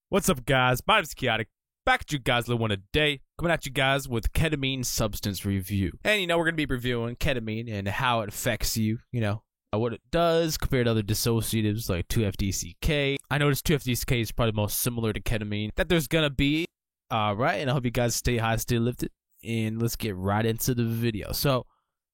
What's up, guys? My name's Chaotic. Back at you guys one a day, coming at you guys with ketamine substance review. And we're gonna be reviewing ketamine and how it affects you. What it does compared to other dissociatives like 2-FDCK. I noticed 2-FDCK is probably most similar to ketamine that there's gonna be. Alright, and I hope you guys stay high, stay lifted, and let's get right into the video. So,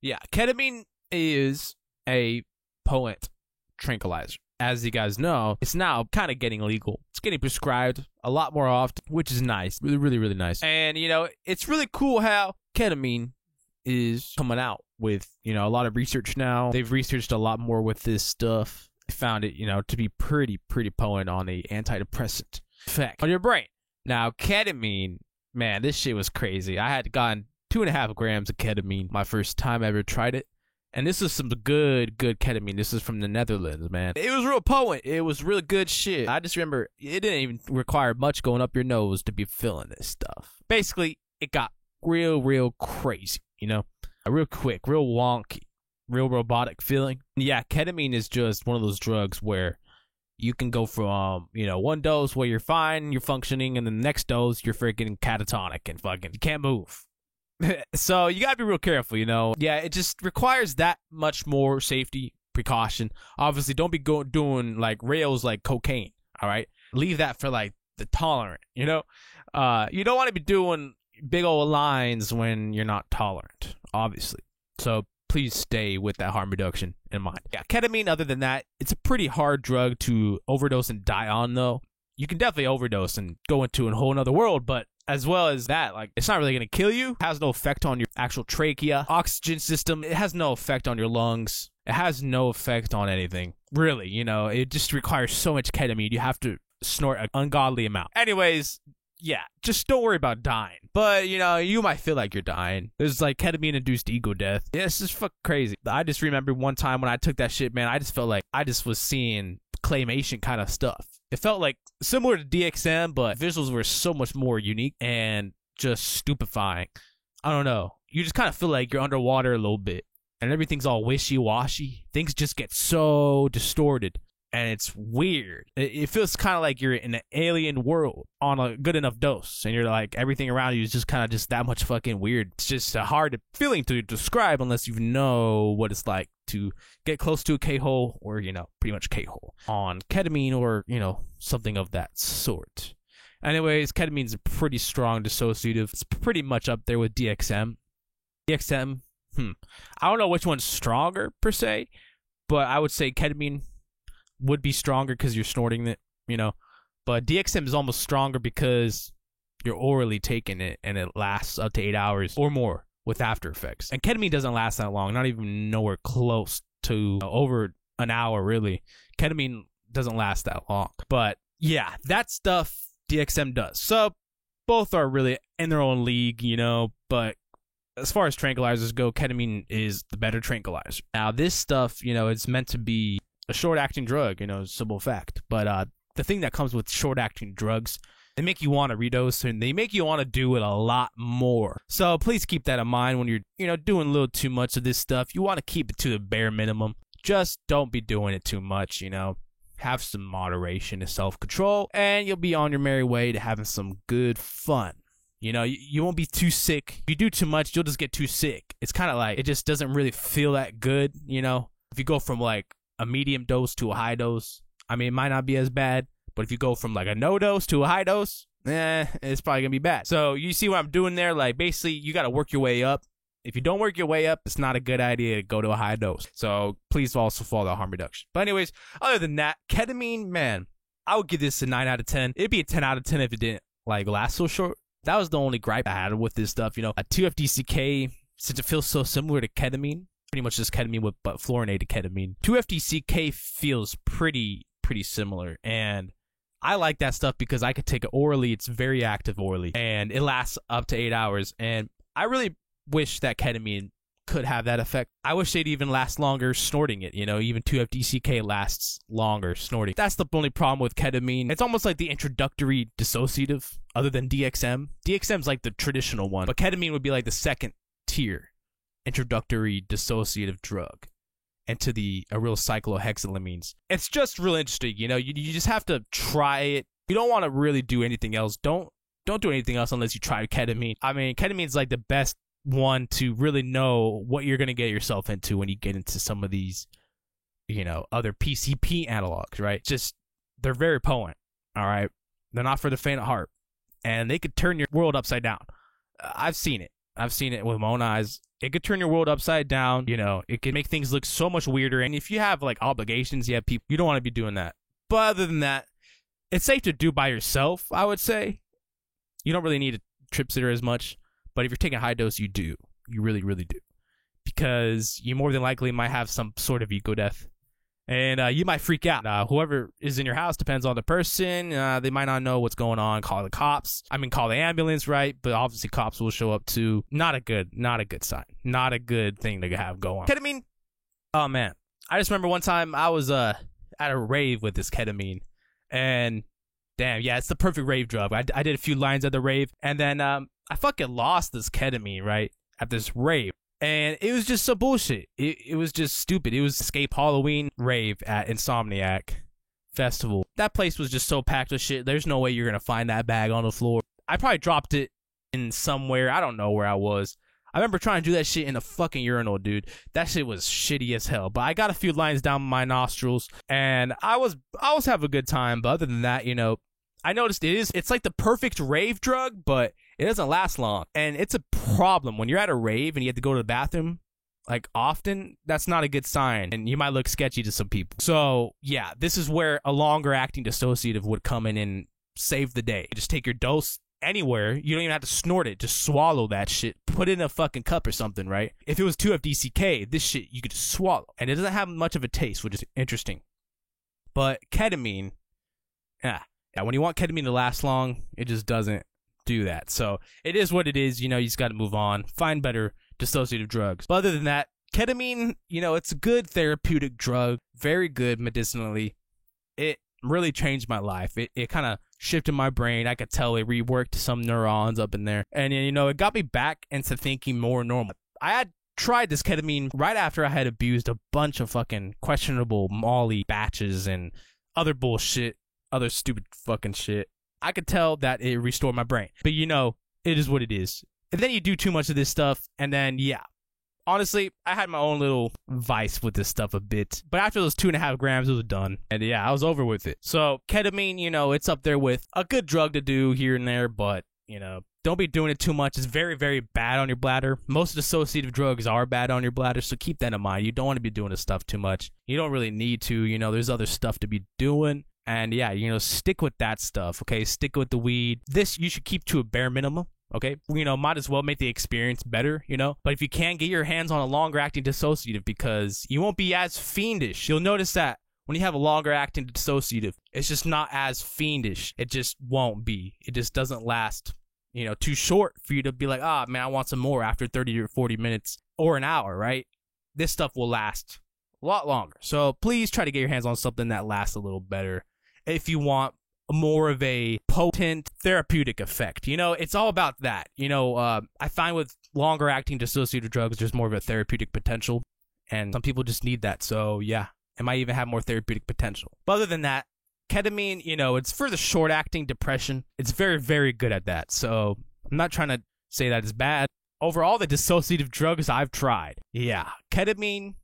yeah, ketamine is a potent tranquilizer. As you guys know, it's now kind of getting legal. It's getting prescribed a lot more often, which is nice. Really nice. And, it's really cool how ketamine is coming out with, a lot of research now. They've researched a lot more with this stuff. They found it, to be pretty potent on the antidepressant effect on your brain. Now, ketamine, man, this shit was crazy. I had gotten 2.5 grams of ketamine my first time I ever tried it. And this is some good ketamine. This is from the Netherlands, man. It was real potent. It was really good shit. I just remember it didn't even require much going up your nose to be feeling this stuff. Basically, it got real crazy, real quick, real wonky, real robotic feeling. Yeah, ketamine is just one of those drugs where you can go from, one dose where you're fine, you're functioning, and the next dose, you're freaking catatonic and fucking you can't move. So you gotta be real careful, Yeah, it just requires that much more safety precaution. Obviously, don't be doing like rails like cocaine. All right, leave that for like the tolerant. You don't want to be doing big old lines when you're not tolerant. Obviously, so please stay with that harm reduction in mind. Yeah, ketamine. Other than that, it's a pretty hard drug to overdose and die on, though. You can definitely overdose and go into a whole nother world, but as well as that, it's not really going to kill you. It has no effect on your actual trachea, oxygen system. It has no effect on your lungs. It has no effect on anything. Really, it just requires so much ketamine. You have to snort an ungodly amount. Anyways, yeah, just don't worry about dying. But, you might feel like you're dying. There's ketamine-induced ego death. Yeah, it's just fucking crazy. I just remember one time when I took that shit, man, I just felt like I just was seeing claymation kind of stuff. It felt like similar to DXM, but visuals were so much more unique and just stupefying. I don't know. You just kind of feel like you're underwater a little bit, and everything's all wishy-washy. Things just get so distorted, and it's weird. It feels kind of like you're in an alien world on a good enough dose, and you're like, everything around you is just kind of just that much fucking weird. It's just a hard feeling to describe unless you know what it's like to get close to a K-hole or, pretty much K-hole on ketamine or, something of that sort. Anyways, ketamine's a pretty strong dissociative. It's pretty much up there with DXM. DXM, I don't know which one's stronger per se, but I would say ketamine would be stronger because you're snorting it, But DXM is almost stronger because you're orally taking it and it lasts up to 8 hours or more with after effects. And ketamine doesn't last that long, not even nowhere close to over an hour, really. Ketamine doesn't last that long. But yeah, that stuff DXM does. So both are really in their own league, but as far as tranquilizers go, ketamine is the better tranquilizer. Now, this stuff, it's meant to be a short-acting drug, simple fact. But the thing that comes with short-acting drugs, they make you want to redose, and they make you want to do it a lot more. So please keep that in mind when you're, doing a little too much of this stuff. You want to keep it to the bare minimum. Just don't be doing it too much, Have some moderation and self-control, and you'll be on your merry way to having some good fun. You won't be too sick. If you do too much, you'll just get too sick. It's kind of like, it just doesn't really feel that good, If you go from, a medium dose to a high dose, it might not be as bad. But if you go from a no dose to a high dose, it's probably going to be bad. So you see what I'm doing there? Basically, you got to work your way up. If you don't work your way up, it's not a good idea to go to a high dose. So please also follow the harm reduction. But anyways, other than that, ketamine, man, I would give this a 9 out of 10. It'd be a 10 out of 10 if it didn't last so short. That was the only gripe I had with this stuff. A 2-FDCK, since it feels so similar to ketamine, pretty much just ketamine but fluorinated ketamine. 2-FDCK feels pretty similar, and I like that stuff because I could take it orally. It's very active orally, and it lasts up to 8 hours. And I really wish that ketamine could have that effect. I wish they'd even last longer snorting it. Even 2-FDCK lasts longer snorting. That's the only problem with ketamine. It's almost like the introductory dissociative, other than DXM. DXM's like the traditional one, but ketamine would be like the second tier introductory dissociative drug into the real cyclohexylamines. It's just real interesting, you just have to try it You don't want to really do anything else. Don't do anything else unless you try ketamine. I mean, ketamine's like the best one to really know what you're going to get yourself into when you get into some of these, you know, other PCP analogs, right? Just, they're very potent, all right? They're not for the faint of heart, and they could turn your world upside down. I've seen it. I've seen it with my own eyes. It could turn your world upside down, you know, it can make things look so much weirder, and if you have, like, obligations, you have people, you don't want to be doing that. But other than that, it's safe to do by yourself, I would say. You don't really need a trip sitter as much, but if you're taking high dose, you do. You really, really do. Because you more than likely might have some sort of ego death. And you might freak out. Whoever is in your house, depends on the person. They might not know what's going on. Call the cops. I mean, call the ambulance, right? But obviously cops will show up too. Not a good sign. Not a good thing to have going on. Ketamine? Oh, man. I just remember one time I was at a rave with this ketamine. And damn, yeah, it's the perfect rave drug. I did a few lines at the rave, and then I fucking lost this ketamine, right, at this rave. And it was just some bullshit. It was just stupid. It was Escape Halloween rave at Insomniac Festival. That place was just so packed with shit. There's no way you're going to find that bag on the floor. I probably dropped it in somewhere. I don't know where I was. I remember trying to do that shit in a fucking urinal, dude. That shit was shitty as hell. But I got a few lines down my nostrils, and I was having a good time. But other than that, you know, I noticed it's like the perfect rave drug, but it doesn't last long. And it's a problem when you're at a rave and you have to go to the bathroom, like, often. That's not a good sign, and you might look sketchy to some people. So yeah, this is where a longer acting dissociative would come in and save the day. You just take your dose anywhere. You don't even have to snort it. Just swallow that shit. Put it in a fucking cup or something, right? If it was 2-FDCK, this shit you could just swallow. And it doesn't have much of a taste, which is interesting. But ketamine, yeah, when you want ketamine to last long, it just doesn't do that. So it is what it is. You know, you just got to move on. Find better dissociative drugs. But other than that, ketamine, you know, it's a good therapeutic drug. Very good medicinally. It really changed my life. It kind of shifted my brain. I could tell it reworked some neurons up in there. And, you know, it got me back into thinking more normal. I had tried this ketamine right after I had abused a bunch of fucking questionable Molly batches and other bullshit, other stupid fucking shit. I could tell that it restored my brain. But, you know, it is what it is. And then you do too much of this stuff, and then, yeah. Honestly, I had my own little vice with this stuff a bit. But after those 2.5 grams, it was done. And yeah, I was over with it. So ketamine, you know, it's up there with a good drug to do here and there. But, you know, don't be doing it too much. It's very, very bad on your bladder. Most dissociative drugs are bad on your bladder. So keep that in mind. You don't want to be doing this stuff too much. You don't really need to. You know, there's other stuff to be doing. And yeah, you know, stick with that stuff. Okay, stick with the weed. This you should keep to a bare minimum. Okay, you know, might as well make the experience better, you know. But if you can, get your hands on a longer acting dissociative, because you won't be as fiendish. You'll notice that when you have a longer acting dissociative, it's just not as fiendish. It just won't be. It just doesn't last, you know, too short for you to be like, ah, man, I want some more after 30 or 40 minutes or an hour, right? This stuff will last a lot longer. So please try to get your hands on something that lasts a little better if you want more of a potent therapeutic effect. You know, it's all about that. You know, I find with longer acting dissociative drugs, there's more of a therapeutic potential, and some people just need that. So yeah, it might even have more therapeutic potential. But other than that, ketamine, you know, it's for the short acting depression. It's very, very good at that. So I'm not trying to say that it's bad. Over all the dissociative drugs I've tried, yeah, ketamine,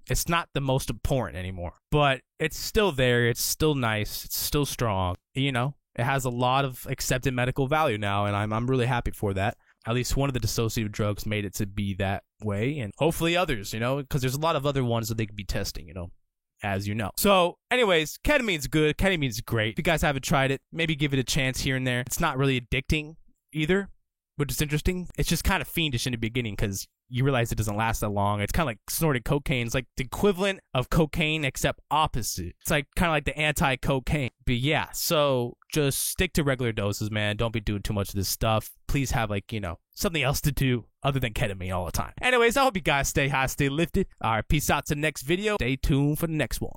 it's not the most important anymore, but it's still there. It's still nice. It's still strong. You know, it has a lot of accepted medical value now, and I'm really happy for that. At least one of the dissociative drugs made it to be that way, and hopefully others, you know, because there's a lot of other ones that they could be testing, you know, as you know. So anyways, ketamine's good. Ketamine's great. If you guys haven't tried it, maybe give it a chance here and there. It's not really addicting either, which is interesting. It's just kind of fiendish in the beginning because you realize it doesn't last that long. It's kind of like snorting cocaine. It's like the equivalent of cocaine, except opposite. It's like kind of like the anti-cocaine. But yeah, so just stick to regular doses, man. Don't be doing too much of this stuff. Please have, like, you know, something else to do other than ketamine all the time. Anyways, I hope you guys stay high, stay lifted. All right, peace out to the next video. Stay tuned for the next one.